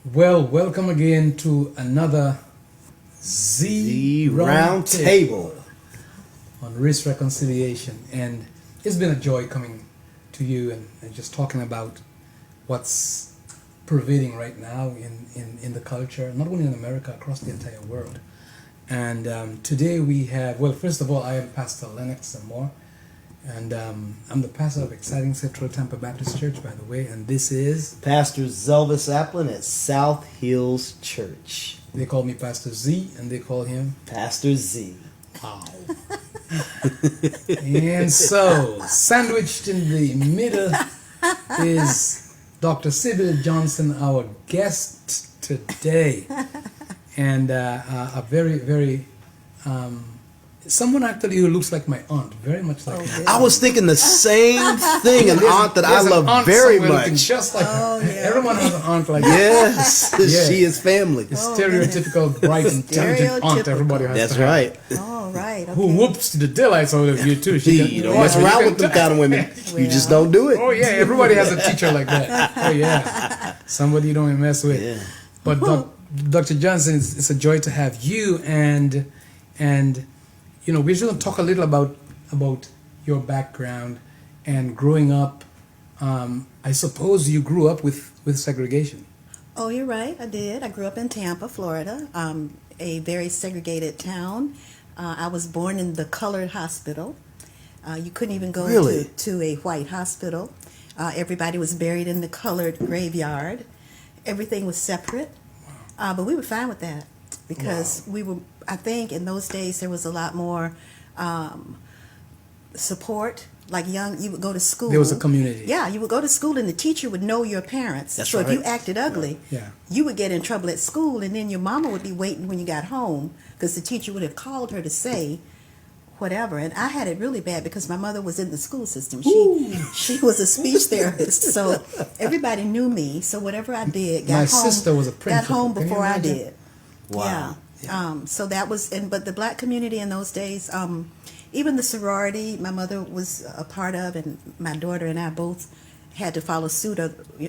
Well, welcome again to another Z Roundtable on race reconciliation. And it's been a joy coming to you and just talking about what's pervading right now in the culture, not only in America, across the entire world. And today we have, well, first of all, I am Pastor Lennox Amore, and I'm the pastor of Exciting Central Tampa Baptist Church, by the way, and this is Pastor Zelvis Applin at South Hills Church. They call me Pastor Z, and they call him Pastor Z. Wow. And so, sandwiched in the middle is Dr. Sybil Johnson, our guest today, and a very, very someone actually who looks like my aunt, very much like me. I was thinking the same thing, an aunt that I love very much. Just like her. Yeah. Everyone has an aunt like yes, yeah. She is family. The stereotypical, bright, intelligent aunt everybody has. That's to have. right. Oh, right. Okay. Who whoops the daylights out of you too. You don't mess around with them kind of women. You just don't do it. Oh yeah, everybody has a teacher like that. Oh yeah, somebody you don't mess with. Yeah. But Dr. Johnson, it's a joy to have you, and you know, we're just going to talk a little about your background and growing up. I suppose you grew up with segregation. Oh, you're right. I did. I grew up in Tampa, Florida, a very segregated town. I was born in the colored hospital. You couldn't even go to a white hospital. Everybody was buried in the colored graveyard. Everything was separate. But we were fine with that because we were, I think in those days there was a lot more support. Like you would go to school. There was a community. Yeah, you would go to school and the teacher would know your parents. That's so right. if you acted ugly, Yeah. you would get in trouble at school, and then your mama would be waiting when you got home because the teacher would have called her to say whatever. And I had it really bad because my mother was in the school system. She was a speech therapist, so everybody knew me. So whatever I did, My sister was a got principal. home Can you before I imagine? did. Wow. Yeah. So that was, but the black community in those days, even the sorority my mother was a part of, and my daughter and I both had to follow suit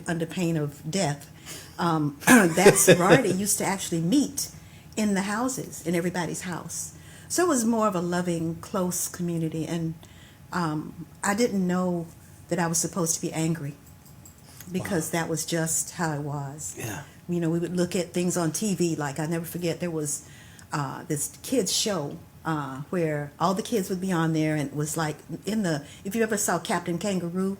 under pain of death. That sorority used to actually meet in the houses, in everybody's house. So it was more of a loving, close community, and I didn't know that I was supposed to be angry because that was just how it was. Yeah. You know, we would look at things on TV. Like, I never forget, there was this kids show where all the kids would be on there, and it was like if you ever saw Captain Kangaroo,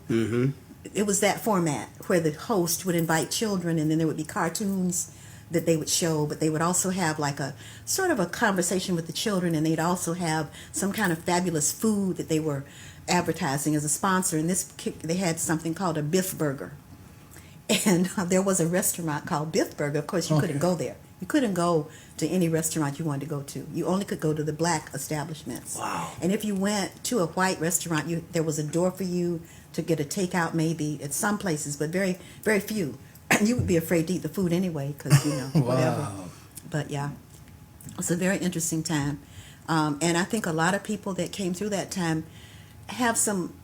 it was that format where the host would invite children, and then there would be cartoons that they would show, but they would also have like a sort of a conversation with the children, and they'd also have some kind of fabulous food that they were advertising as a sponsor. And they had something called a Biff Burger. And there was a restaurant called Biff Burger. Of course, you couldn't go there. You couldn't go to any restaurant you wanted to go to. You only could go to the black establishments. Wow. And if you went to a white restaurant, there was a door for you to get a takeout maybe at some places, but very, very few. And you would be afraid to eat the food anyway because, you know, whatever. Wow. But, yeah, it's a very interesting time. And I think a lot of people that came through that time have some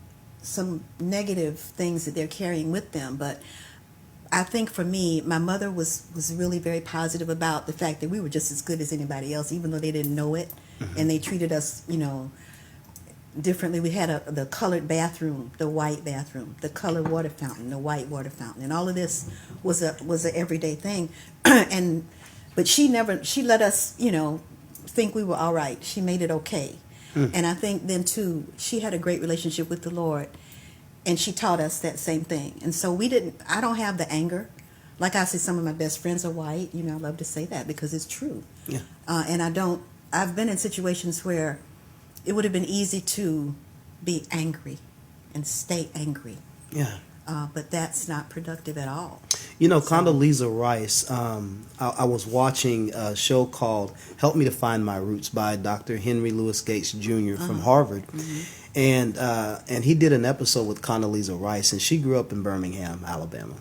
negative things that they're carrying with them, but I think for me, my mother was really very positive about the fact that we were just as good as anybody else, even though they didn't know it, and they treated us, you know, differently. We had the colored bathroom, the white bathroom, the colored water fountain, the white water fountain, and all of this was a everyday thing. But she let us, you know, think we were all right. She made it okay, and I think then too, she had a great relationship with the Lord. And she taught us that same thing. And so I don't have the anger. Like I said, some of my best friends are white. You know, I love to say that because it's true. Yeah. And I've been in situations where it would have been easy to be angry and stay angry. Yeah. But that's not productive at all. You know, Condoleezza Rice, I was watching a show called Help Me to Find My Roots by Dr. Henry Louis Gates Jr. from Harvard. And he did an episode with Condoleezza Rice, and she grew up in Birmingham, Alabama.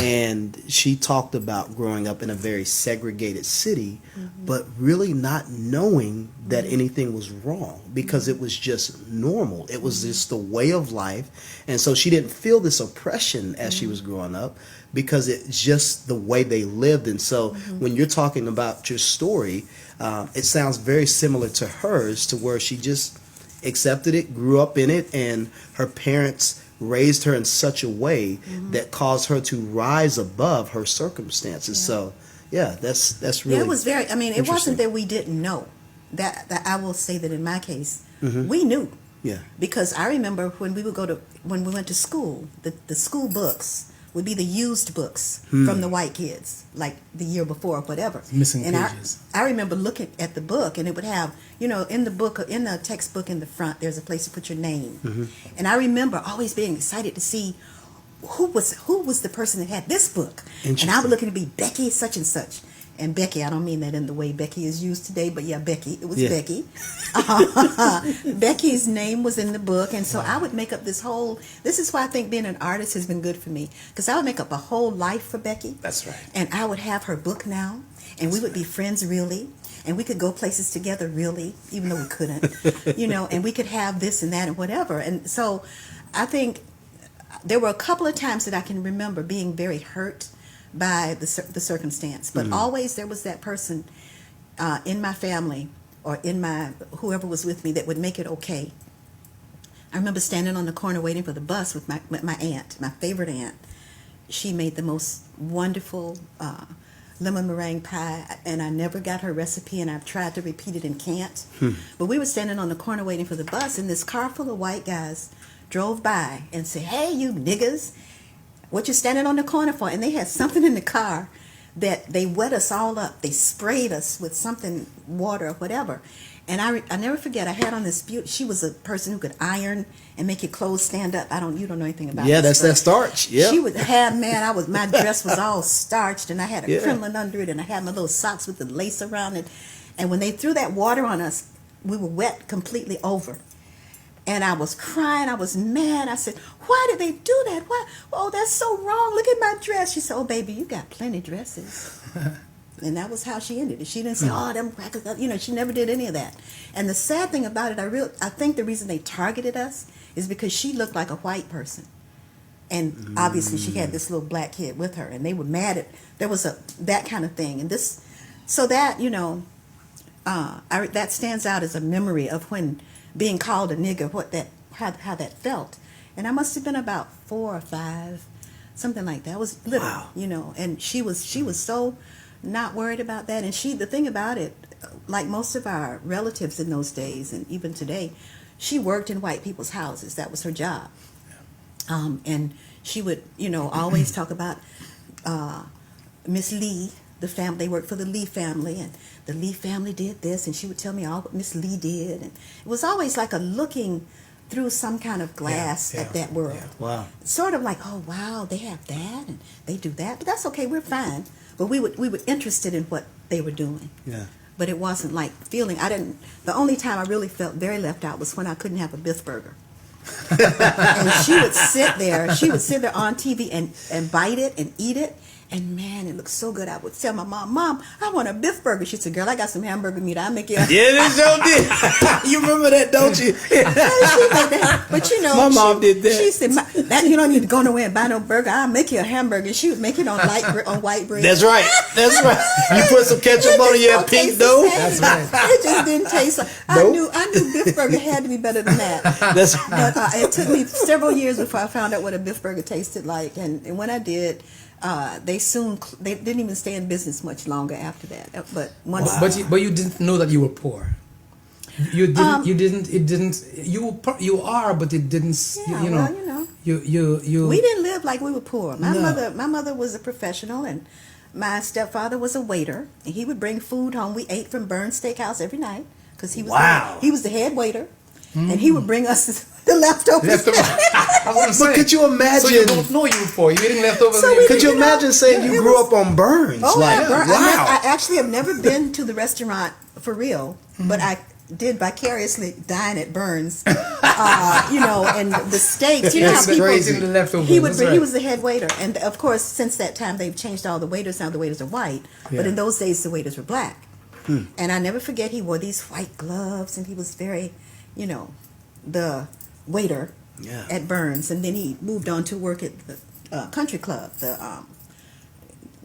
And she talked about growing up in a very segregated city, but really not knowing that anything was wrong because it was just normal. It was just the way of life. And so she didn't feel this oppression as she was growing up because it's just the way they lived. And so when you're talking about your story, it sounds very similar to hers, to where she just accepted it, grew up in it, and her parents raised her in such a way that caused her to rise above her circumstances. So yeah, that's really, it was very, I mean, it wasn't that we didn't know. That I will say that in my case, we knew. Yeah. Because I remember when we went to school, the school books would be the used books from the white kids, like the year before or whatever. Missing and pages. I remember looking at the book, and it would have, in the textbook in the front, there's a place to put your name. And I remember always being excited to see who was the person that had this book. And I would look at it be Becky such and such. And Becky, I don't mean that in the way Becky is used today, but yeah, Becky. It was Becky. Becky's name was in the book, and so I would make up this is why I think being an artist has been good for me, because I would make up a whole life for Becky. That's right. And I would have her book now, and we would be friends really, and we could go places together really, even though we couldn't, and we could have this and that and whatever. And so I think there were a couple of times that I can remember being very hurt by the circumstance, but always there was that person in my family or in my whoever was with me that would make it okay. I remember standing on the corner waiting for the bus with my aunt, my favorite aunt. She made the most wonderful lemon meringue pie, and I never got her recipe, and I've tried to repeat it and can't. But we were standing on the corner waiting for the bus, and this car full of white guys drove by and said, "Hey, you niggas, what you standing on the corner for?" And they had something in the car that they wet us all up. They sprayed us with something, water or whatever. And I never forget, I had on this she was a person who could iron and make your clothes stand up. You don't know anything about Yeah, this, that's that starch. Yeah. She would have, my dress was all starched, and I had a crinoline under it, and I had my little socks with the lace around it. And when they threw that water on us, we were wet completely over. And I was crying. I was mad. I said, "Why did they do that? Why? Oh, that's so wrong. Look at my dress." She said, "Oh, baby, you got plenty of dresses." And that was how she ended it. She didn't say, "Oh, them crackers." She never did any of that. And the sad thing about it, I think the reason they targeted us is because she looked like a white person. And obviously she had this little black kid with her, and they were mad at, there was that kind of thing. And that that stands out as a memory of when being called a nigger, how that felt. And I must have been about 4 or 5, something like that. I was little, and she was so not worried about that. And the thing about it, like most of our relatives in those days and even today, she worked in white people's houses. That was her job. And she would, always talk about Miss Lee, the family. They worked for the Lee family, and the Lee family did this, and she would tell me all what Miss Lee did. And it was always like a looking through some kind of glass at that world. Yeah. Wow. Sort of like, oh, wow, they have that, and they do that. But that's okay, we're fine. But we were interested in what they were doing. Yeah. But it wasn't like the only time I really felt very left out was when I couldn't have a Biff burger. And she would sit there on TV and bite it and eat it. And man, it looked so good. I would tell my mom, I want a Biff burger. She said, "Girl, I got some hamburger meat. I'll make you a..." Yeah, this show did. You remember that, don't you? But my mom did that. She said, "You don't need to go nowhere and buy no burger. I'll make you a hamburger." She would make it on white bread. That's right. You put some ketchup on your pink dough. That's right. It just didn't taste like. Nope. I knew Biff burger had to be better than that. That's right. But it took me several years before I found out what a Biff burger tasted like, and when I did. They didn't even stay in business much longer after that. But you didn't know that you were poor. You didn't. You are, but it didn't. Yeah, You. We didn't live like we were poor. My mother was a professional, and my stepfather was a waiter, and he would bring food home. We ate from Burn's Steakhouse every night because he was the head waiter, and he would bring us the leftovers. But could you imagine? So you don't know you were poor. You eating leftovers. Could you imagine saying you grew up on Burns? Oh, wow! I actually have never been to the restaurant for real, but did vicariously dying at Burns, and the steaks. You know how That's people crazy. The leftovers, he that's he right. was the head waiter, and of course, since that time they've changed all the waiters. Now the waiters are white, but Yeah. in those days the waiters were black. And I never forget he wore these white gloves, and he was very, the waiter Yeah. at Burns, and then he moved on to work at the country club, the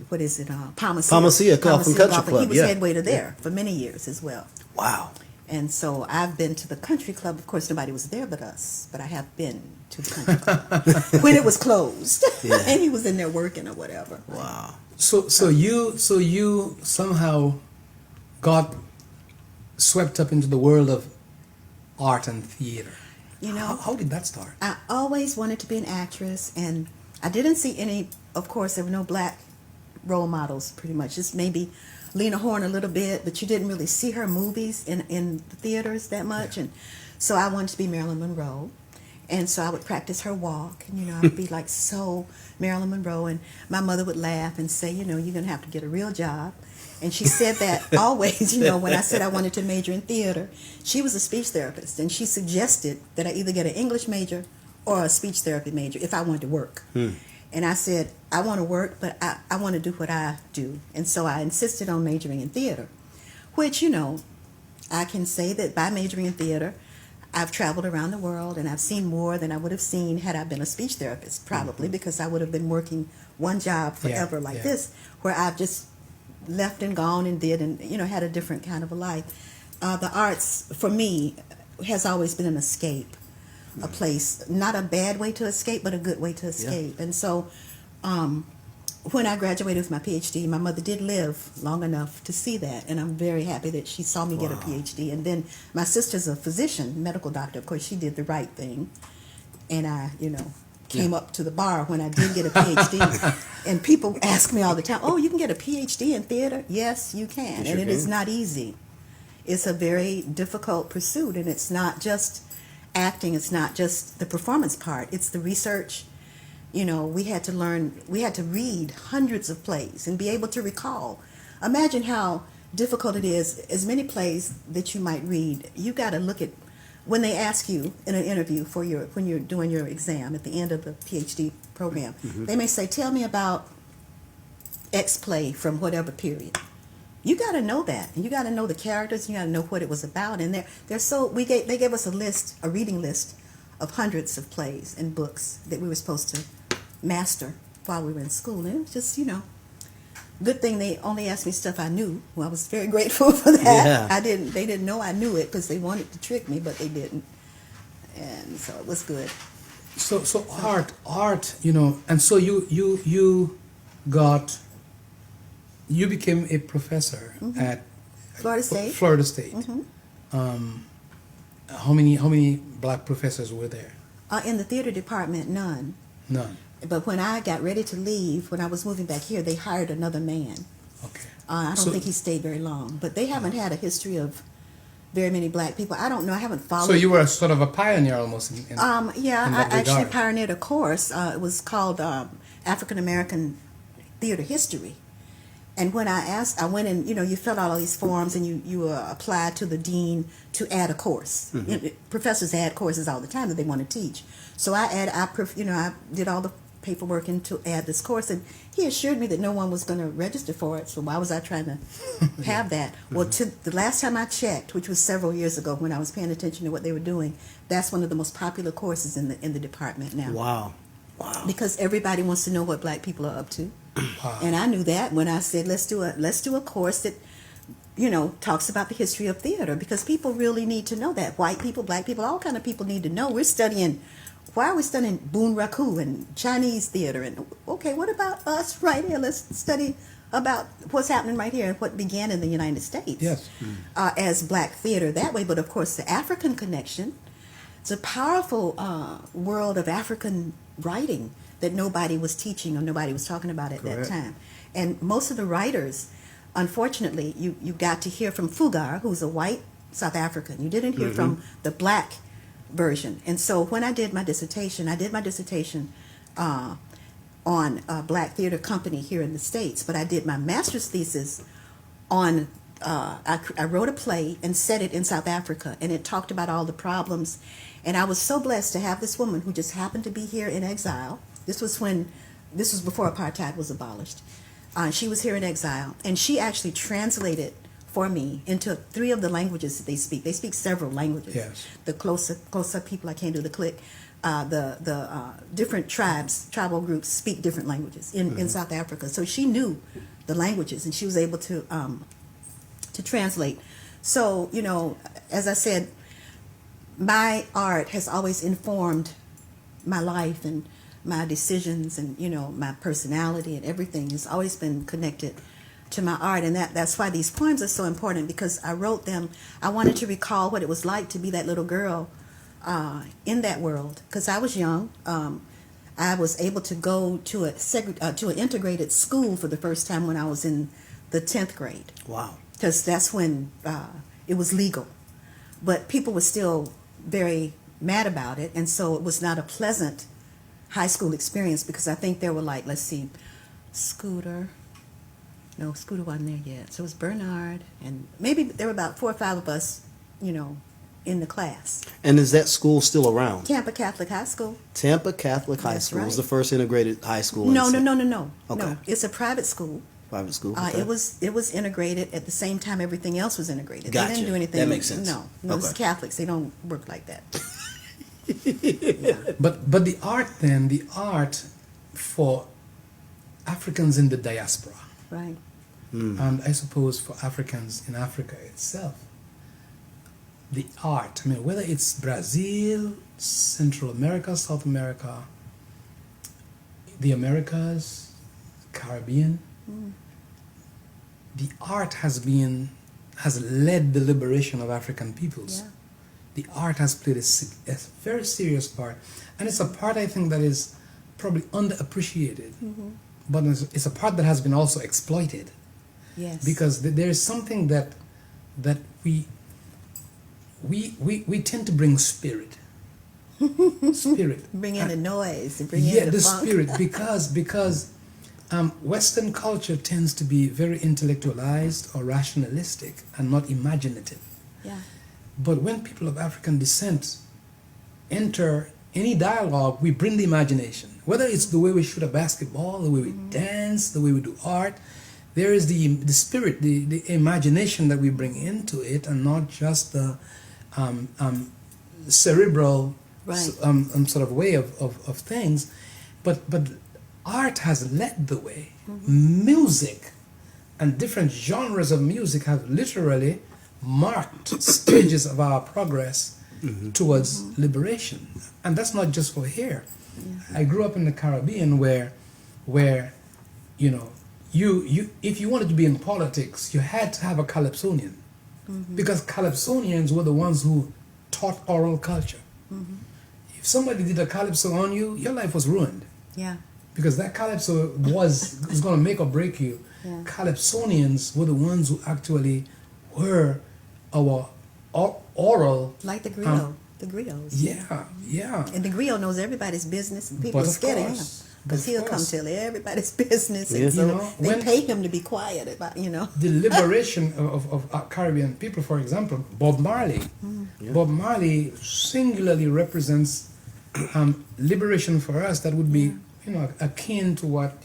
what is it, Palmacia Golf and Country Club, He was yeah. head waiter there for many years as well. Wow. And so I've been to the country club. Of course, nobody was there but us, but I have been to the country club when it was closed, Yeah. and he was in there working or whatever. Wow. So you somehow got swept up into the world of art and theater. You know, How did that start? I always wanted to be an actress, and I didn't see any. Of course, there were no black role models. Pretty much, just maybe Lena Horne a little bit, but you didn't really see her movies in the theaters that much. And so I wanted to be Marilyn Monroe, and so I would practice her walk, and I would be like so Marilyn Monroe, and my mother would laugh and say, you're gonna have to get a real job. And she said that always, when I said I wanted to major in theater. She was a speech therapist, and she suggested that I either get an English major or a speech therapy major if I wanted to work. And I said, I want to work, but I want to do what I do. And so I insisted on majoring in theater, which, I can say that by majoring in theater, I've traveled around the world, and I've seen more than I would have seen had I been a speech therapist, probably, because I would have been working one job forever like this, where I've just left and gone and did and had a different kind of a life. The arts for me has always been an escape, a place, not a bad way to escape, but a good way to escape. And so when I graduated with my PhD, my mother did live long enough to see that, and I'm very happy that she saw me get a PhD. And then my sister's a physician, medical doctor. Of course, she did the right thing, and I came up to the bar when I did get a PhD. And people ask me all the time, you can get a PhD in theater? Yes, you can. Yes, and you it is can. not easy. It's a very difficult pursuit, and it's not just acting, it's not just the performance part, it's the research. We had to read hundreds of plays and be able to recall. Imagine how difficult it is. As many plays that you might read, you got to look at. When they ask you in an interview when you're doing your exam at the end of the PhD program, they may say, "Tell me about X play from whatever period." You got to know that, and you got to know the characters, and you got to know what it was about. And they gave us a reading list of hundreds of plays and books that we were supposed to master while we were in school, and it was just good thing they only asked me stuff I knew. Well, I was very grateful for that. Yeah. They didn't know I knew it because they wanted to trick me, but they didn't. And so it was good. So art, and so you became a professor at Florida State. Florida State. How many black professors were there? In the theater department, none. None. But when I got ready to leave, when I was moving back here, they hired another man. Okay. I don't think he stayed very long. But they haven't had a history of very many black people. I don't know. I haven't followed. So you were sort of a pioneer almost. In Yeah, in I that actually regard. pioneered a course. It was called African American Theater History. And when I went and, you fill out all these forms and you apply to the dean to add a course. Professors add courses all the time that they want to teach. So I did all the paperwork in to add this course, and he assured me that no one was going to register for it, so why was I trying to have that? Well, the last time I checked, which was several years ago when I was paying attention to what they were doing, that's one of the most popular courses in the department now. Wow. Because everybody wants to know what black people are up to. Wow. And I knew that when I said let's do a course that talks about the history of theater, because people really need to know that. White people, black people, all kind of people need to know. Why are we studying Boon Raku and Chinese theater? And okay, what about us right here? Let's study about what's happening right here and what began in the United States. Yes. As black theater that way. But of course the African connection, it's a powerful world of African writing that nobody was teaching or nobody was talking about at that time. And most of the writers, unfortunately, you got to hear from Fugar, who's a white South African. You didn't hear from the black version. And so when I did my dissertation, on Black Theater Company here in the States, but I did my master's thesis on I wrote a play and set it in South Africa, and it talked about all the problems. And I was so blessed to have this woman who just happened to be here in exile. This was before apartheid was abolished. She was here in exile, and she actually translated for me into 3 of the languages that they speak. They speak several languages. Yes. The close-up people, I can't do the click. The different tribal groups speak different languages in South Africa. So she knew the languages, and she was able to translate. So, as I said, my art has always informed my life and my decisions, and my personality, and everything has always been connected to my art. And that's why these poems are so important, because I wrote them. I wanted to recall what it was like to be that little girl in that world, because I was young. I was able to go to an integrated school for the first time when I was in the 10th grade. Wow. Because that's when it was legal. But people were still very mad about it, and so it was not a pleasant high school experience, because I think there were Scooter wasn't there yet. So it was Bernard, and maybe there were about 4 or 5 of us, in the class. And is that school still around? Tampa Catholic High School. Tampa Catholic High That's School was right. the first integrated high school. No. Okay. No. It's a private school. Private school. Okay. It was integrated at the same time everything else was integrated. Gotcha. They didn't do anything. That makes sense. No, Okay. It's Catholics. They don't work like that. But the art for Africans in the diaspora, Right. and I suppose for Africans in Africa itself, the art, whether it's Brazil, Central America, South America, the Americas, Caribbean, the art has led the liberation of African peoples. Yeah. The art has played a very serious part, and it's a part I think that is probably underappreciated, but it's a part that has been also exploited. Yes. Because there is something that we tend to bring spirit. Bring in the noise and bring in the funk. spirit, because Western culture tends to be very intellectualized or rationalistic and not imaginative. Yeah. But when people of African descent enter any dialogue, we bring the imagination. Whether it's the way we shoot a basketball, the way we dance, the way we do art, there is the spirit, the imagination that we bring into it, and not just the cerebral sort of way of things. But art has led the way. Music and different genres of music have literally marked stages of our progress towards liberation. And that's not just for here. I grew up in the Caribbean where you if you wanted to be in politics, you had to have a calypsonian, because calypsonians were the ones who taught oral culture. If somebody did a calypso on you, your life was ruined. Yeah. Because that calypso is going to make or break you. Yeah. Calypsonians were the ones who actually were our oral. Like the griot. The griots. Yeah. And the griot knows everybody's business, and people But are of scared of him. course. Because Of he'll come course. tell everybody's business. And Yeah. so they when- pay him to be quiet about, The liberation of Caribbean people, for example, Bob Marley. Bob Marley singularly represents liberation for us that would be, akin to what,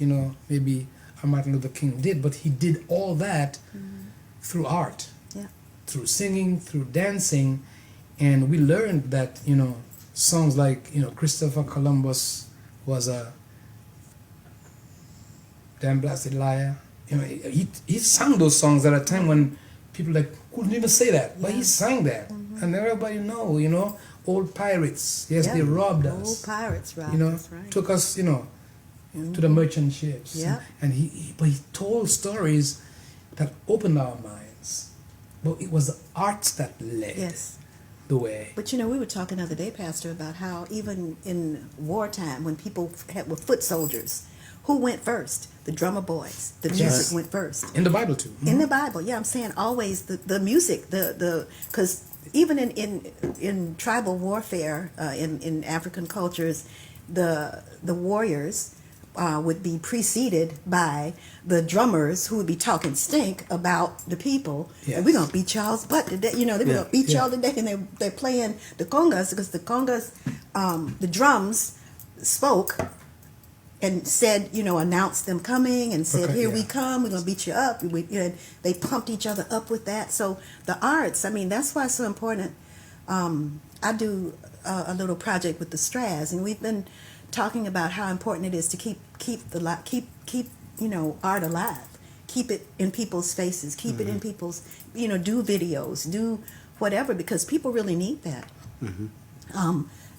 maybe Martin Luther King did. But he did all that through art, Yeah. through singing, through dancing. And we learned that, songs like, Christopher Columbus was a damn blasted liar. He sang those songs at a time when people couldn't even say that, but he sang that, and everybody know, old pirates. Yes, Yeah. they robbed us. Old pirates robbed us, right. Took us, to the merchant ships. Yeah. And he told stories that opened our minds, but it was the arts that led Yes. the way. But we were talking the other day, Pastor, about how even in wartime, when people were foot soldiers, who went first? The drummer boys. The music Yes. went first. In the Bible too. In the Bible, yeah, I'm saying always the music, because even in tribal warfare in African cultures, the warriors would be preceded by the drummers who would be talking stink about the people. Yes. And we're going to beat y'all's butt today. You know, they're going to beat y'all today. And they're playing the congas because the congas, the drums spoke and said, you know, announced them coming and said, here we come, we're going to beat you up. They pumped each other up with that. So the arts, I mean, that's why it's so important. I do a little project with the Straz, and we've been talking about how important it is to keep you know, art alive, keep it in people's faces, keep it in people's, you know, do videos, do whatever, because people really need that.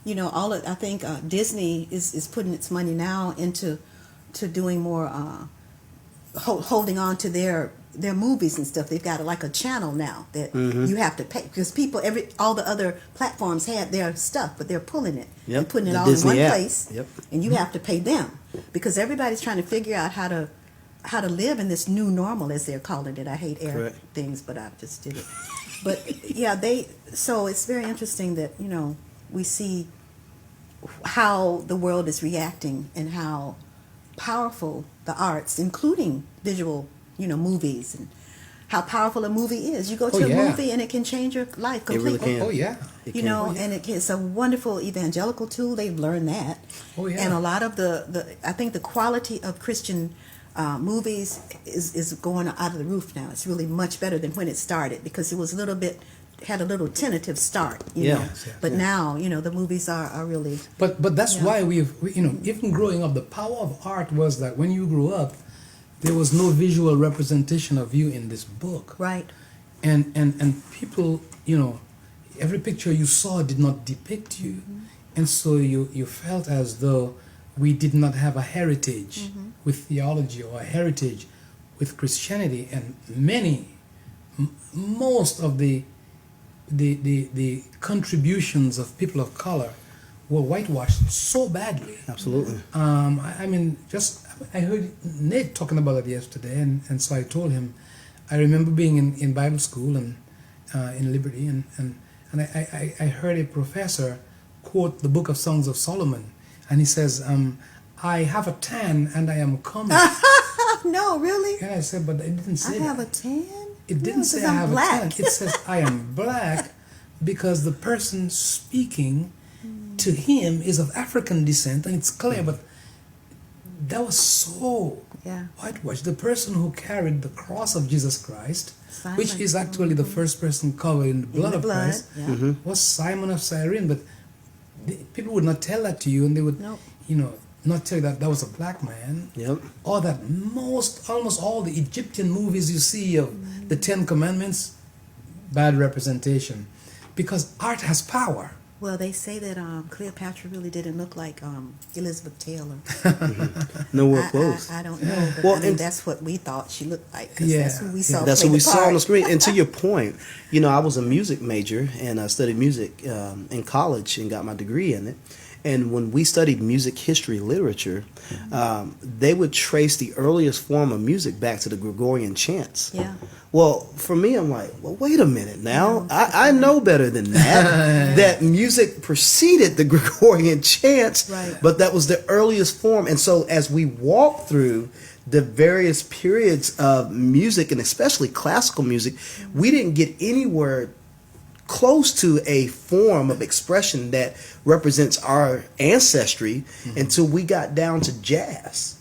You know, I think Disney is putting its money now into doing more, holding on to their movies and stuff. They've got like a channel now that you have to pay, because all the other platforms had their stuff, but they're pulling it and putting it all Disney in one app. place, and you have to pay them, because everybody's trying to figure out how to live in this new normal, as they're calling it. I hate air things, but I just did it. But yeah, so it's very interesting that, you know, we see how the world is reacting and how powerful the arts, including visual, you know, movies, and how powerful a movie is. You go to a movie and it can change your life completely. It really can. Oh yeah. You know, and it's a wonderful evangelical tool. They've learned that. Oh yeah. And a lot of I think the quality of Christian movies is going out of the roof now. It's really much better than when it started, because it was had a little tentative start, you know. But now, you know, the movies are really. But that's why we, you know, even growing up, the power of art was that when you grew up, there was no visual representation of you in this book. Right. And people, you know, every picture you saw did not depict you, and so you felt as though we did not have a heritage with theology or a heritage with Christianity, and most of the contributions of people of color were whitewashed so badly. Absolutely. I mean, I heard Nate talking about it yesterday, and so I told him, I remember being in Bible school and in Liberty, and I heard a professor quote the Book of Songs of Solomon, and he says, I have a tan and I am coming. No, really? And I said, but it didn't say I have a tan? It didn't say I have a tan. It says I am black, because the person speaking to him is of African descent, and it's clear, but that was so whitewashed. The person who carried the cross of Jesus Christ, Simon, which is actually the first person covered in the blood of Christ, was Simon of Cyrene. But people would not tell that to you, and they would, you know, not tell you that was a black man. Or that almost all the Egyptian movies you see of the Ten Commandments, bad representation, because art has power. Well, they say that Cleopatra really didn't look like Elizabeth Taylor. Nowhere close. I don't know, but I mean, that's what we thought she looked like. That's who we saw. That's what we saw on the screen. And to your point, you know, I was a music major, and I studied music in college and got my degree in it. And when we studied music history literature, they would trace the earliest form of music back to the Gregorian chants. Well, for me, I'm like, well, wait a minute now. I know better than that. That music preceded the Gregorian chants, but that was the earliest form. And so as we walk through the various periods of music, and especially classical music, we didn't get anywhere close to a form of expression that represents our ancestry until we got down to jazz,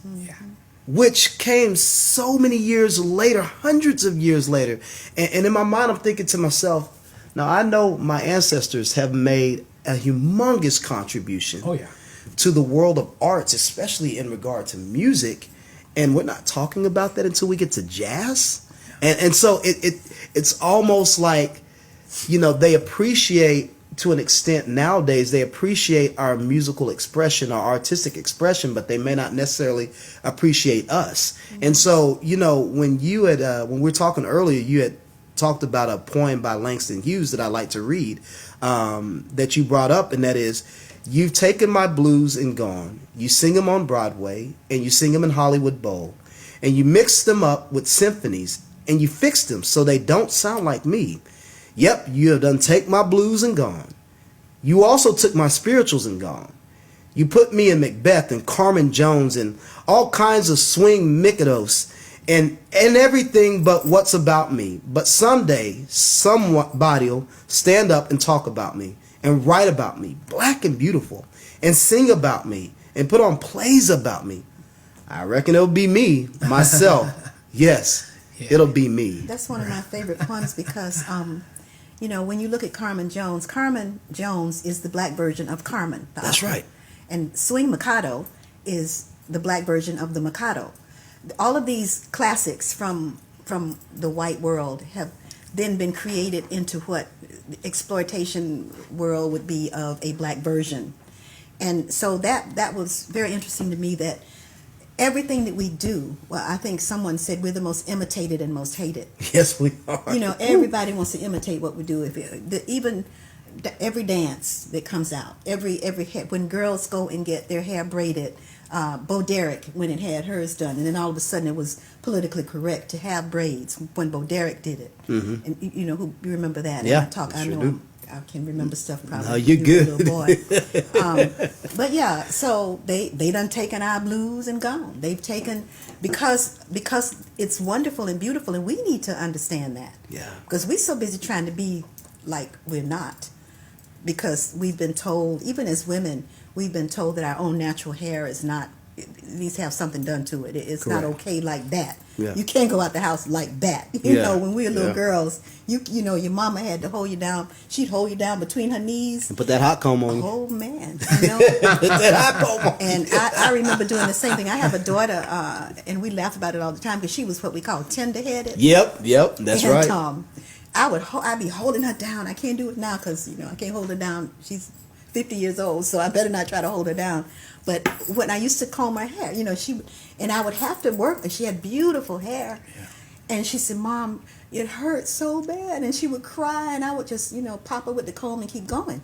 which came so many years later, hundreds of years later. And in my mind, I'm thinking to myself, now I know my ancestors have made a humongous contribution to the world of arts, especially in regard to music, and we're not talking about that until we get to jazz. And so it's almost like, you know, they appreciate, to an extent nowadays, they appreciate our musical expression, our artistic expression, but they may not necessarily appreciate us. And so, you know, when we were talking earlier, you had talked about a poem by Langston Hughes that I like to read, that you brought up, and that is, you've taken my blues and gone, you sing them on Broadway, and you sing them in Hollywood Bowl, and you mix them up with symphonies, and you fix them so they don't sound like me. Yep, you have done take my blues and gone. You also took my spirituals and gone. You put me in Macbeth and Carmen Jones and all kinds of swing Mikados and everything but what's about me. But someday, somebody will stand up and talk about me and write about me, black and beautiful, and sing about me and put on plays about me. I reckon it'll be me, myself. Yes, it'll be me. That's one of my favorite poems because, you know, when you look at Carmen Jones is the black version of Carmen. That's right. And Swing Mikado is the black version of the Mikado. All of these classics from the white world have then been created into what the exploitation world would be of a black version. And so that was very interesting to me, that everything that we do, well, I think someone said we're the most imitated and most hated. Yes, we are. You know, everybody wants to imitate what we do. Even every dance that comes out, when girls go and get their hair braided, Bo Derek went and had hers done, and then all of a sudden it was politically correct to have braids when Bo Derek did it. Mm-hmm. And you know, you remember that? Yeah, I know do. I can remember stuff probably. No, you're good. Little boy. But yeah, so they done taken our blues and gone. They've taken because it's wonderful and beautiful, and we need to understand that. Yeah. Because we're so busy trying to be like we're not. Because we've been told, even as women, we've been told that our own natural hair is not, it needs to have something done to it. It's Correct. not okay like that. Yeah. You can't go out the house like that. You know, when we were little girls, you know, your mama had to hold you down. She'd hold you down between her knees. And put that hot comb on you. Oh, man. You know? Put that hot comb on And I remember doing the same thing. I have a daughter, and we laugh about it all the time because she was what we call tender-headed. Yep, that's right. I'd be holding her down. I can't do it now because, you know, I can't hold her down. She's 50 years old, so I better not try to hold her down. But when I used to comb her hair, you know, I would have to work, and she had beautiful hair. Yeah. And she said, "Mom, it hurts so bad." And she would cry, and I would just, you know, pop her with the comb and keep going.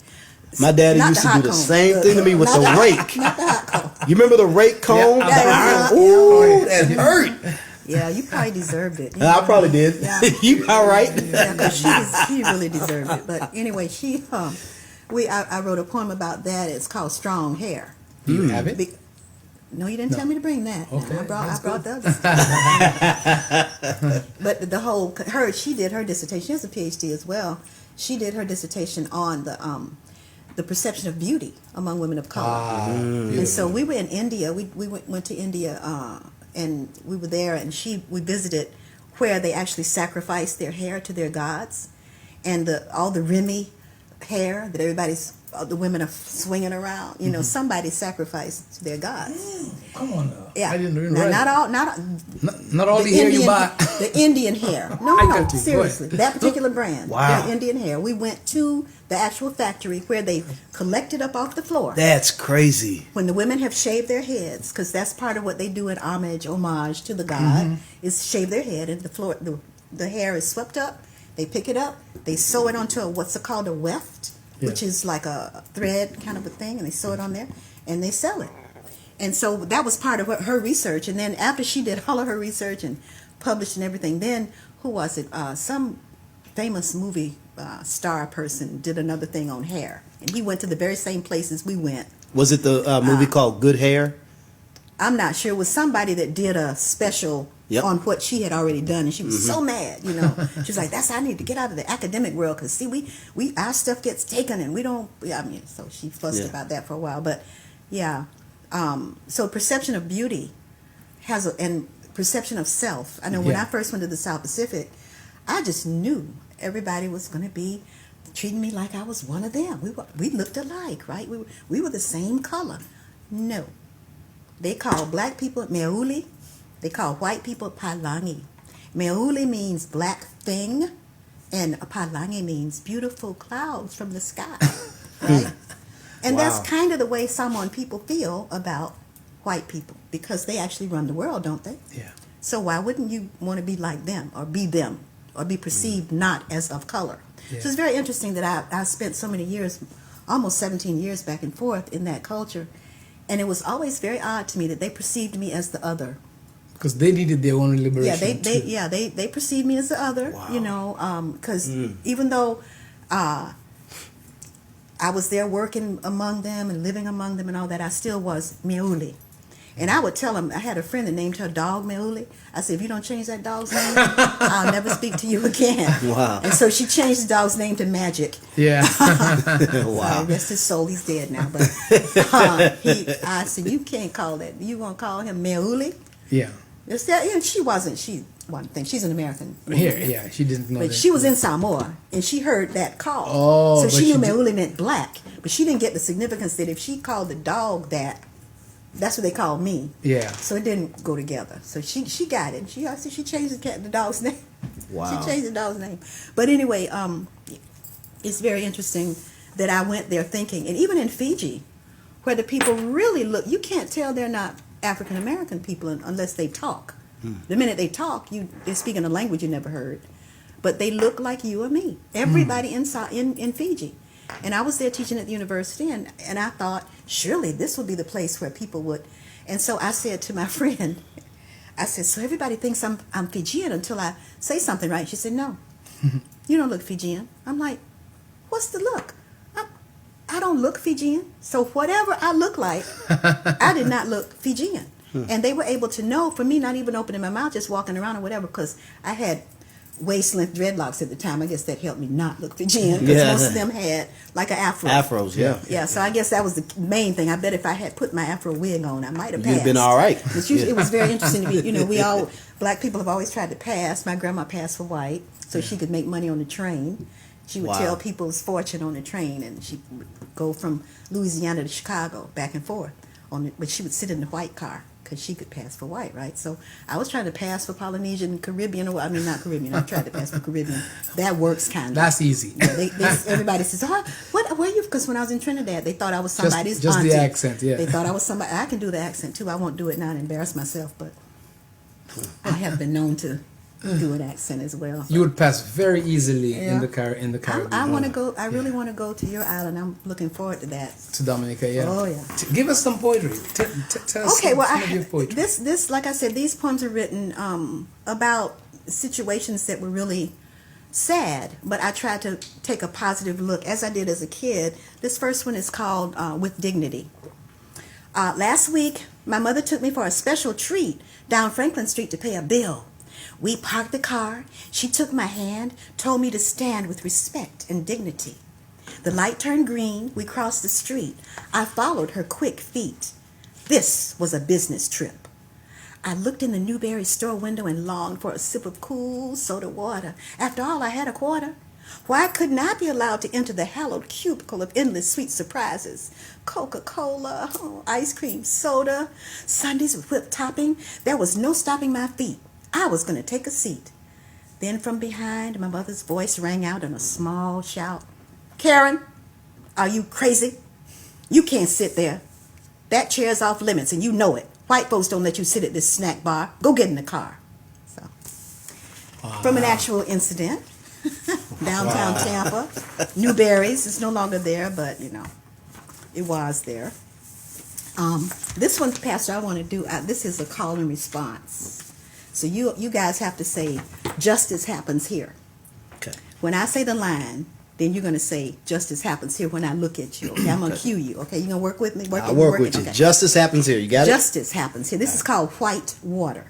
My daddy Not used the to do hot the comb. same thing to me with the rake. Not the hot comb. You remember the rake comb? Yeah. Ooh, that hurt. Yeah, you probably deserved it. I probably did. Yeah. You all right? Yeah, because she really deserved it. But anyway, I wrote a poem about that. It's called Strong Hair. Do you have it? No, you didn't tell me to bring that. Okay, I brought the others. But she did her dissertation. She has a PhD as well. She did her dissertation on the perception of beauty among women of color. And so we were in India. We went to India, and we were there, and we visited where they actually sacrificed their hair to their gods, and all the Remy hair that the women are swinging around. You know, somebody sacrificed to their gods. Come on now. Yeah. I didn't realize. Not all the hair you buy. The Indian hair. No, got you. seriously. That particular brand. Wow. The Indian hair. We went to the actual factory where they collected up off the floor. That's crazy. When the women have shaved their heads, because that's part of what they do in homage to the god, is shave their head, and the hair is swept up. They pick it up. They sew it onto what's called a weft, which is like a thread kind of a thing, and they sew it on there, and they sell it. And so that was part of her research. And then after she did all of her research and published and everything, then who was it? Some famous movie star person did another thing on hair, and he went to the very same places we went. Was it the movie called Good Hair? I'm not sure. It was somebody that did a special on what she had already done, and she was so mad, you know. She was like, I need to get out of the academic world, because see, we our stuff gets taken, and we don't. I mean, so she fussed about that for a while, but yeah. So perception of beauty and perception of self. I know when I first went to the South Pacific, I just knew everybody was going to be treating me like I was one of them. We looked alike, right? We were the same color. No. They call black people meuli. They call white people palangi. Meuli means black thing, and palangi means beautiful clouds from the sky, right? And that's kind of the way some people feel about white people, because they actually run the world, don't they? Yeah. So why wouldn't you want to be like them, or be perceived not as of color? Yeah. So it's very interesting that I spent so many years, almost 17 years back and forth in that culture, and it was always very odd to me that they perceived me as the other. Because they needed their own liberation. They perceived me as the other, you know, because even though I was there working among them and living among them and all that, I still was Meuli. And I would tell them, I had a friend that named her dog Meuli. I said, if you don't change that dog's name, I'll never speak to you again. Wow. And so she changed the dog's name to Magic. Yeah. Wow. Rest his soul, he's dead now. But I said, you can't call that. You gonna call him Meuli? Yeah. And she wasn't. She one thing. She's an American. Here, yeah. She didn't know But that. she was in Samoa, and she heard that call. Oh, so but she knew she did- Meuli meant black, but she didn't get the significance that if she called the dog that, that's what they called me. Yeah. So it didn't go together. So she got it. She changed the dog's name. Wow. She changed the dog's name. But anyway, it's very interesting that I went there thinking, and even in Fiji, where the people really look, you can't tell they're not African American people unless they talk. The minute they talk, they're speaking a language you never heard. But they look like you or me. Everybody in Fiji. And I was there teaching at the university, and I thought, surely this would be the place where people would. And so I said to my friend, I said, so everybody thinks I'm Fijian until I say something, right? She said, no, you don't look Fijian. I'm like, what's the look? I don't look Fijian. So whatever I look like, I did not look Fijian. And they were able to know, for me not even opening my mouth, just walking around or whatever, because I had waist-length dreadlocks at the time. I guess that helped me not look Fijian, because most of them had like an afro. Afros, yeah. Yeah, so I guess that was the main thing. I bet if I had put my afro wig on, I might have passed. You'd been all right. It was very interesting to be, we all, black people have always tried to pass. My grandma passed for white, so she could make money on the train. She would tell people's fortune on the train, and she'd go from Louisiana to Chicago, back and forth. But she would sit in the white car, because she could pass for white, right? So I was trying to pass for Polynesian, Caribbean, not Caribbean. I tried to pass for Caribbean. That works kind of. That's easy. Yeah, everybody says, where are you? Because when I was in Trinidad, they thought I was somebody's just auntie. the accent, yeah. They thought I was somebody. I can do the accent too. I won't do it now and embarrass myself, but I have been known to do an accent as well. You would pass very easily in the Caribbean. I want to go. I really want to go to your island. I'm looking forward to that. To Dominica, yeah. Oh yeah. Give us some poetry. Tell us some of your poetry. This, like I said, these poems are written about situations that were really sad, but I tried to take a positive look, as I did as a kid. This first one is called With Dignity. Last week, my mother took me for a special treat down Franklin Street to pay a bill. We parked the car. She took my hand, told me to stand with respect and dignity. The light turned green. We crossed the street. I followed her quick feet. This was a business trip. I looked in the Newberry store window and longed for a sip of cool soda water. After all, I had a quarter. Why couldn't I be allowed to enter the hallowed cubicle of endless sweet surprises? Coca-Cola, ice cream, soda, sundaes with whipped topping. There was no stopping my feet. I was going to take a seat. Then from behind, my mother's voice rang out in a small shout. Karen, are you crazy? You can't sit there. That chair's off limits, and you know it. White folks don't let you sit at this snack bar. Go get in the car. So, from an actual incident, downtown Tampa, Newberry's. It's no longer there, but, it was there. This one, Pastor, I want to do, this is a call and response. So you guys have to say, justice happens here. Okay. When I say the line, then you're going to say, justice happens here when I look at you. Okay, I'm going to cue you. Okay, you going to work with me? I'll work with you. Okay. Justice happens here. You got it? Justice happens here. This is called white water.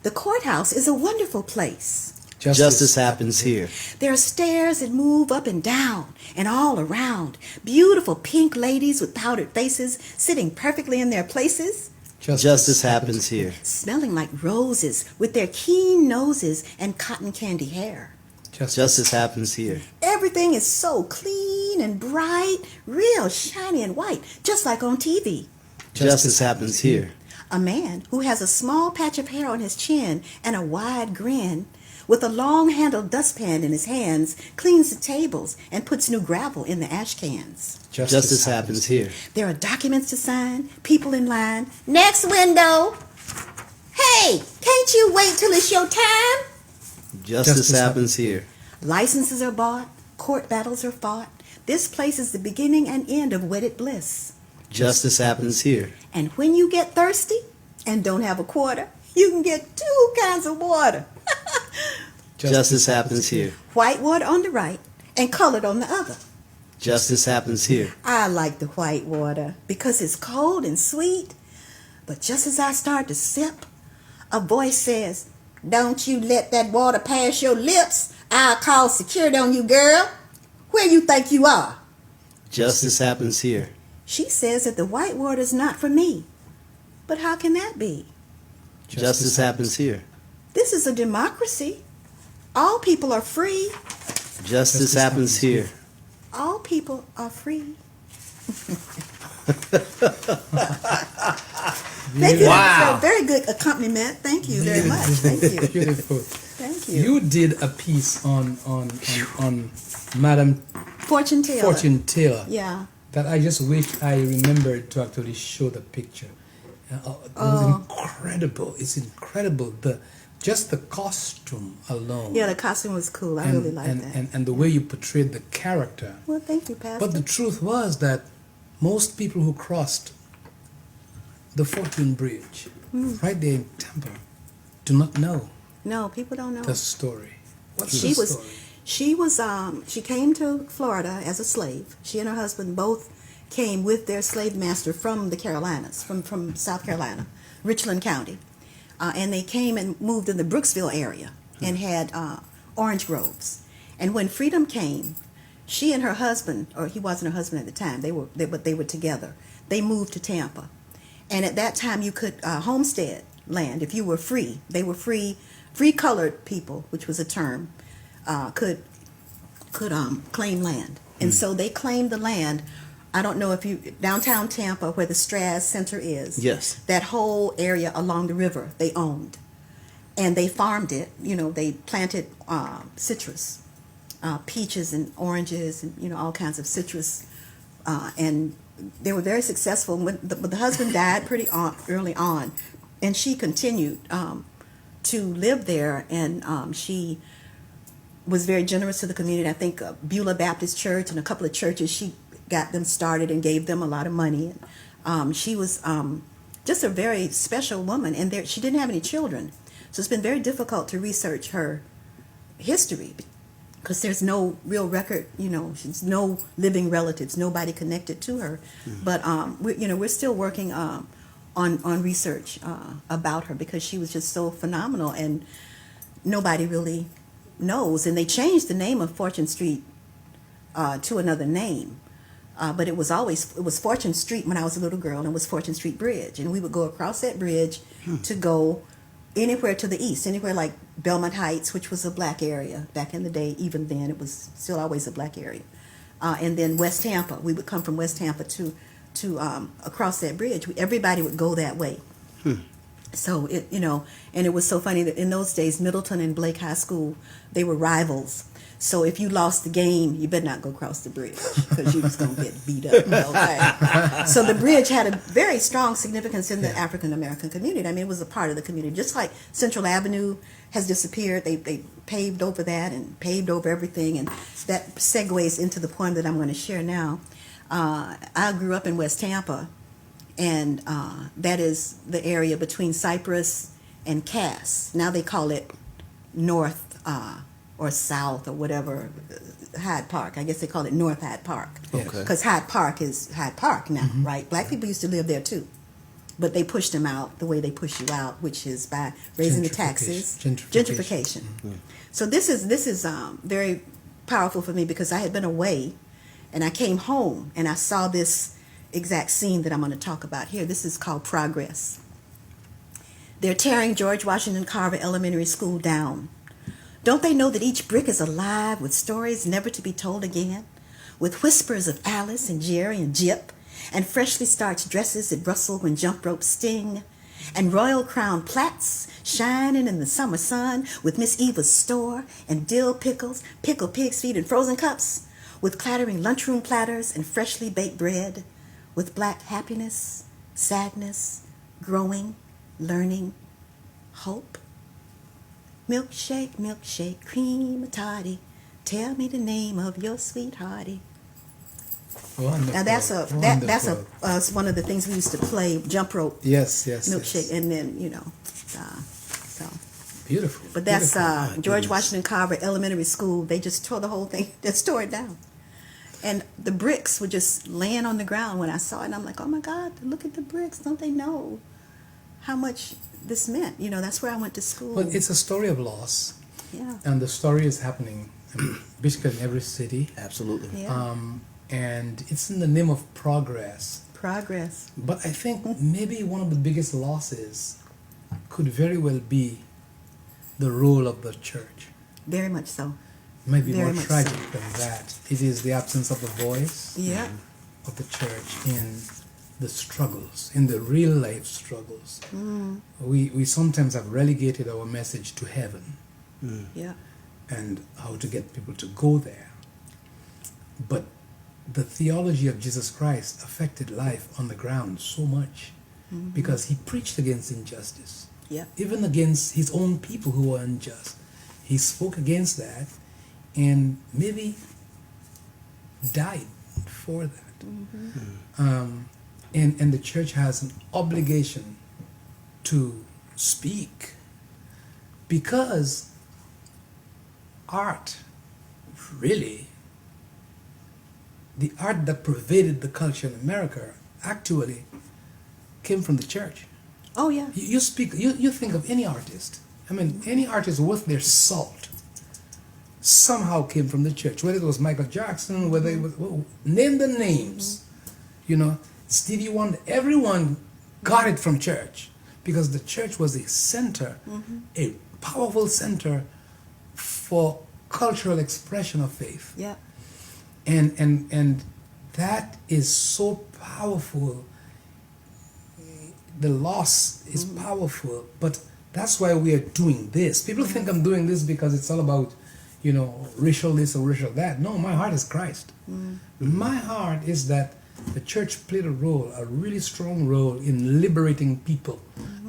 The courthouse is a wonderful place. Justice happens here. There are stairs that move up and down and all around. Beautiful pink ladies with powdered faces sitting perfectly in their places. Justice happens here. Smelling like roses with their keen noses and cotton candy hair. Justice happens here. Everything is so clean and bright, real shiny and white, just like on TV. Justice happens here. A man who has a small patch of hair on his chin and a wide grin, with a long-handled dustpan in his hands, cleans the tables and puts new gravel in the ash cans. Justice happens here. There are documents to sign, people in line. Next window. Hey, can't you wait till it's your time? Justice happens here. Licenses are bought, court battles are fought. This place is the beginning and end of wedded bliss. Justice happens here. And when you get thirsty and don't have a quarter, you can get 2 kinds of water. Justice happens here. White water on the right and colored on the other. Justice happens here. I like the white water because it's cold and sweet. But just as I start to sip, a voice says, "Don't you let that water pass your lips. I'll call security on you, girl. Where you think you are?" Justice happens here. She says that the white water is not for me. But how can that be? Justice happens here. This is a democracy. All people are free. Justice happens here. All people are free. Thank you. That's a very good accompaniment. Thank you very much. Thank you. Beautiful. Thank you. You did a piece on Madam Fortune Taylor. Fortune Taylor Yeah. that I just wish I remembered to actually show the picture. It was incredible. It's incredible. Just the costume alone. Yeah, the costume was cool. I really liked that. And the way you portrayed the character. Well, thank you, Pastor. But the truth was that most people who crossed the Fortune Bridge right there in Tampa do not know No, people don't know. the story. What's She the was, story? she came to Florida as a slave. She and her husband both came with their slave master from the Carolinas, from South Carolina, Richland County. And they came and moved in the Brooksville area and had orange groves. And when freedom came, she and her husband, or he wasn't her husband at the time, but they were together. They moved to Tampa. And at that time, you could homestead land if you were free. They were free colored people, which was a term, could claim land. And so they claimed the land. I don't know if downtown Tampa, where the Strass Center is. Yes. That whole area along the river they owned, and they farmed it. They planted citrus, peaches and oranges, and all kinds of citrus, and they were very successful. But the husband died pretty early on, and she continued to live there, and she was very generous to the community. I think Beulah Baptist Church and a couple of churches, she got them started and gave them a lot of money. She was just a very special woman, and she didn't have any children. So it's been very difficult to research her history because there's no real record, she's no living relatives, nobody connected to her. But we're still working on research about her because she was just so phenomenal, and nobody really knows. And they changed the name of Fortune Street to another name. But it was Fortune Street when I was a little girl, and it was Fortune Street Bridge. And we would go across that bridge to go anywhere to the east, anywhere like Belmont Heights, which was a black area back in the day. Even then, it was still always a black area. And then West Tampa. We would come from West Tampa to across that bridge. Everybody would go that way. So, and it was so funny that in those days, Middleton and Blake High School, they were rivals. So if you lost the game, you better not go across the bridge because you was going to get beat up. Right? So the bridge had a very strong significance in the African American community. I mean, it was a part of the community. Just like Central Avenue has disappeared, they paved over that and paved over everything. And that segues into the poem that I'm going to share now. I grew up in West Tampa, and that is the area between Cypress and Cass. Now they call it North or South or whatever, Hyde Park. I guess they call it North Hyde Park. Okay. Because Hyde Park is Hyde Park now, right? Black people used to live there too. But they pushed them out the way they push you out, which is by raising the taxes. Gentrification. So this is very powerful for me because I had been away, and I came home and I saw this exact scene that I'm going to talk about here. This is called Progress. They're tearing George Washington Carver Elementary School down. Don't they know that each brick is alive with stories never to be told again? With whispers of Alice and Jerry and Jip, and freshly starched dresses that rustle when jump ropes sting, and royal crown plaits shining in the summer sun, with Miss Eva's store and dill pickles, pickled pig's feet and frozen cups, with clattering lunchroom platters and freshly baked bread, with black happiness, sadness, growing, learning, hope. Milkshake, milkshake, cream toddy, tell me the name of your sweethearty. Wonderful. Now that's one of the things we used to play, jump rope. Yes. Milkshake, and then so. Beautiful. But that's beautiful. George Washington Carver Elementary School. They just tore the whole thing. They tore it down. And the bricks were just laying on the ground when I saw it. And I'm like, oh my God, look at the bricks. Don't they know how much this meant? You know, that's where I went to school. But it's a story of loss. Yeah. And the story is happening basically in every city. Absolutely. Yeah. And it's in the name of progress. Progress. But I think maybe one of the biggest losses could very well be the role of the church. Very much so. It might be Very more much tragic so. than that. It is the absence of the voice Yeah. of the church in the struggles, in the real life struggles. We sometimes have relegated our message to heaven Yeah. and how to get people to go there. But the theology of Jesus Christ affected life on the ground so much because he preached against injustice, Yeah. even against his own people who were unjust. He spoke against that and maybe died for that. And the church has an obligation to speak because art, really, the art that pervaded the culture in America actually came from the church. Oh, yeah. You think of any artist. I mean, any artist worth their salt somehow came from the church. Whether it was Michael Jackson, whether it was, name the names. You know, Stevie Wonder, everyone got it from church because the church was a center, a powerful center for cultural expression of faith. Yeah. And that is so powerful. The loss is powerful, but that's why we are doing this. People think I'm doing this because it's all about, you know, racial this or racial that. No, my heart is Christ. My heart is that the church played a role, a really strong role in liberating people.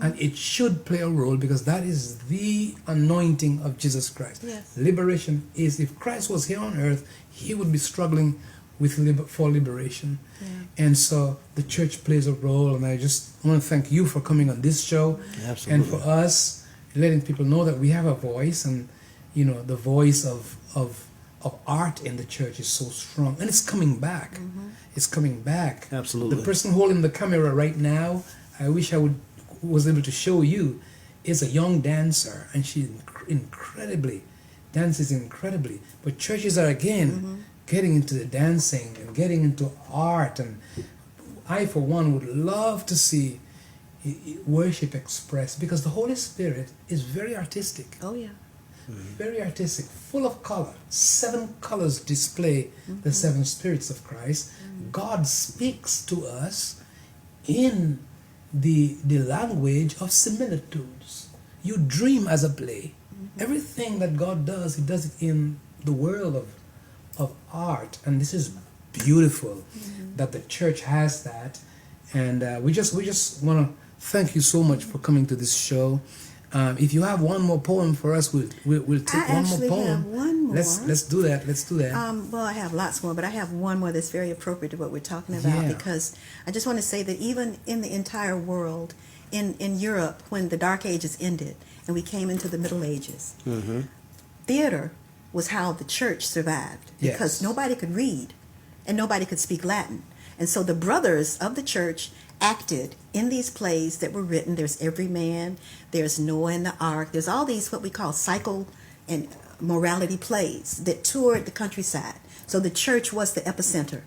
And it should play a role because that is the anointing of Jesus Christ. Yes. Liberation is, if Christ was here on earth, he would be struggling with for liberation. Yeah. And so the church plays a role, and I just want to thank you for coming on this show. Absolutely. And for us, letting people know that we have a voice, and you know, the voice of art in the church is so strong, and it's coming back. It's coming back. Absolutely. The person holding the camera right now, I wish I was able to show you, is a young dancer, and she dances incredibly. But churches are again getting into the dancing and getting into art, and I, for one, would love to see worship expressed because the Holy Spirit is very artistic. Oh, yeah. Very artistic, full of color. 7 colors display the 7 spirits of Christ. God speaks to us in the language of similitudes. You dream as a play. Everything that God does, he does it in the world of art. And this is beautiful that the church has that. And we just want to thank you so much for coming to this show. If you have one more poem for us, we'll take one more poem. I have one more. Let's do that. Well, I have lots more, but I have one more that's very appropriate to what we're talking about, Yeah. because I just want to say that even in the entire world, in Europe, when the Dark Ages ended and we came into the Middle Ages, theater was how the church survived, because Yes. nobody could read and nobody could speak Latin. And so the brothers of the church acted in these plays that were written. There's Everyman, there's Noah and the Ark, there's all these what we call cycle and morality plays that toured the countryside. So the church was the epicenter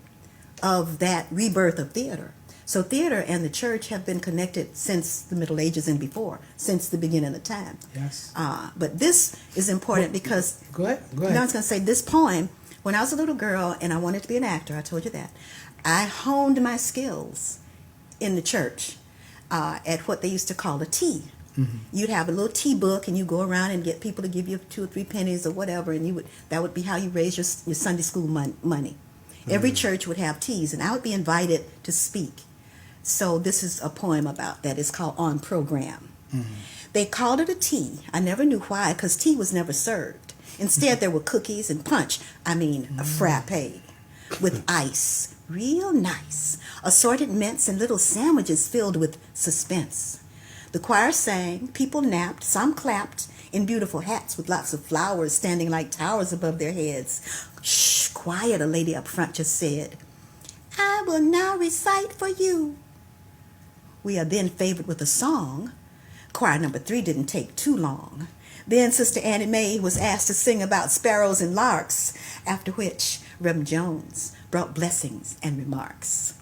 of that rebirth of theater. So theater and the church have been connected since the Middle Ages and before, since the beginning of time. Yes. But this is important because Go ahead. I was going to say this poem, when I was a little girl and I wanted to be an actor, I told you that, I honed my skills in the church at what they used to call a tea. You'd have a little tea book and you go around and get people to give you 2 or 3 pennies or whatever, and that would be how you raise your Sunday school money. Every church would have teas, and I would be invited to speak. So this is a poem about that. It's called On Program. They called it a tea. I never knew why, because tea was never served. Instead, there were cookies and punch. A frappe with ice. Real nice. Assorted mints and little sandwiches filled with suspense. The choir sang, people napped, some clapped in beautiful hats with lots of flowers standing like towers above their heads. Shh, quiet, a lady up front just said. I will now recite for you. We are then favored with a song. Choir number 3 didn't take too long. Then Sister Annie Mae was asked to sing about sparrows and larks, after which Reverend Jones brought blessings and remarks.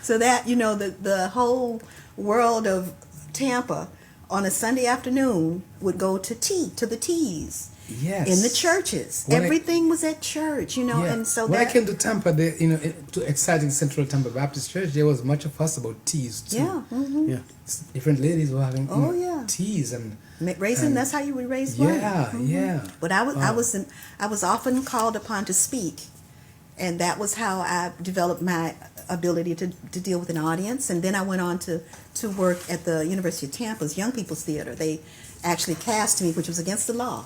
So that, the whole world of Tampa on a Sunday afternoon would go to the teas. Yes. In the churches. Everything was at church, Yeah. and so when I came to Tampa, to exciting Central Tampa Baptist Church, there was much of fuss about teas too. yeah. Mm-hmm. Yeah. Different ladies were having teas and Raising, that's how you would raise money. yeah, yeah. But I was often called upon to speak, and that was how I developed my ability to deal with an audience. And then I went on to work at the University of Tampa's Young People's Theater. They actually cast me, which was against the law.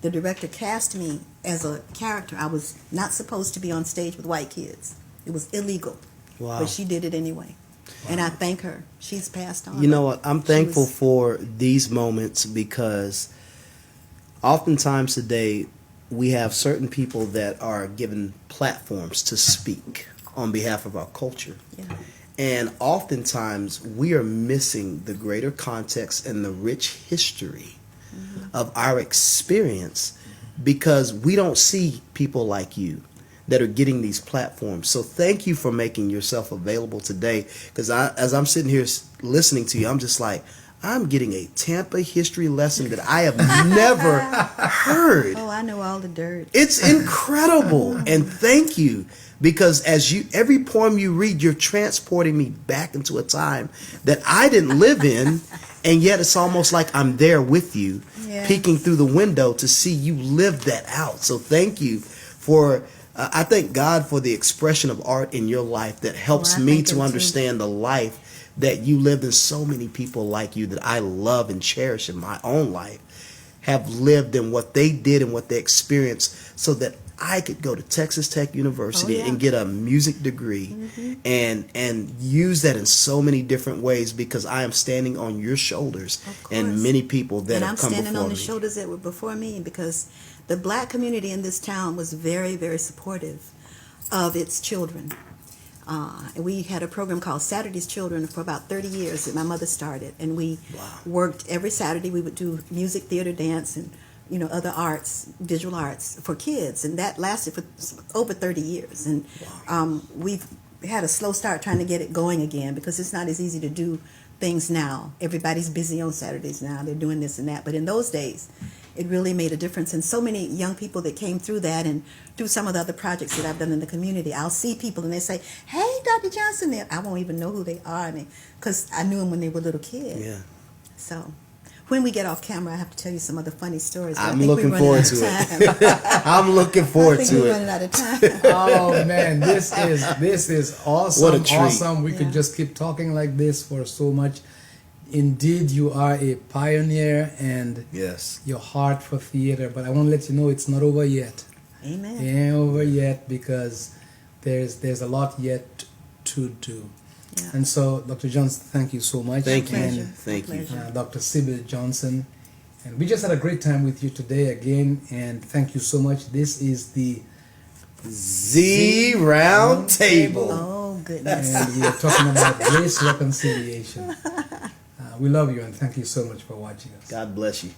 The director cast me as a character. I was not supposed to be on stage with white kids. It was illegal. Wow. But she did it anyway. Wow. And I thank her. She's passed on. You know what? I'm thankful for these moments because oftentimes today we have certain people that are given platforms to speak on behalf of our culture. Yeah. And oftentimes we are missing the greater context and the rich history of our experience because we don't see people like you that are getting these platforms. So thank you for making yourself available today, because as I'm sitting here listening to you, I'm just like, I'm getting a Tampa history lesson that I have never heard. Oh, I know all the dirt. It's incredible. And thank you, because every poem you read, you're transporting me back into a time that I didn't live in, and yet it's almost like I'm there with you, peeking through the window to see you live that out. So thank you for, I thank God for the expression of art in your life that helps me to understand the life that you lived, and so many people like you that I love and cherish in my own life have lived in what they did and what they experienced, so that I could go to Texas Tech University and get a music degree and use that in so many different ways, because I am standing on your shoulders and many people that have come before me. And I'm standing on the shoulders that were before me, because the black community in this town was very, very supportive of its children. We had a program called Saturday's Children for about 30 years that my mother started, and we worked every Saturday. We would do music, theater, dance, and other arts, visual arts for kids, and that lasted for over 30 years. And we've had a slow start trying to get it going again, because it's not as easy to do things now. Everybody's busy on Saturdays now. They're doing this and that. But in those days, it really made a difference. And so many young people that came through that and through some of the other projects that I've done in the community, I'll see people and they say, "Hey, Dr. Johnson," I won't even know who they are, because I knew them when they were little kids. Yeah. So when we get off camera, I have to tell you some other funny stories. I'm looking forward to it. I'm looking forward to we're it. running out of time. Oh man, this is awesome. What a treat. Awesome. We could just keep talking like this for so much. Indeed, you are a pioneer, and your heart for theater. But I want to let you know it's not over yet. Amen. It ain't over yet, because there's a lot yet to do. Yeah. And so, Dr. Johnson, thank you so much. Thank you. And, thank you. Dr. Sybil Johnson. And we just had a great time with you today again, and thank you so much. This is the Z Roundtable. Oh, goodness. And we are talking about race reconciliation. We love you, and thank you so much for watching us. God bless you.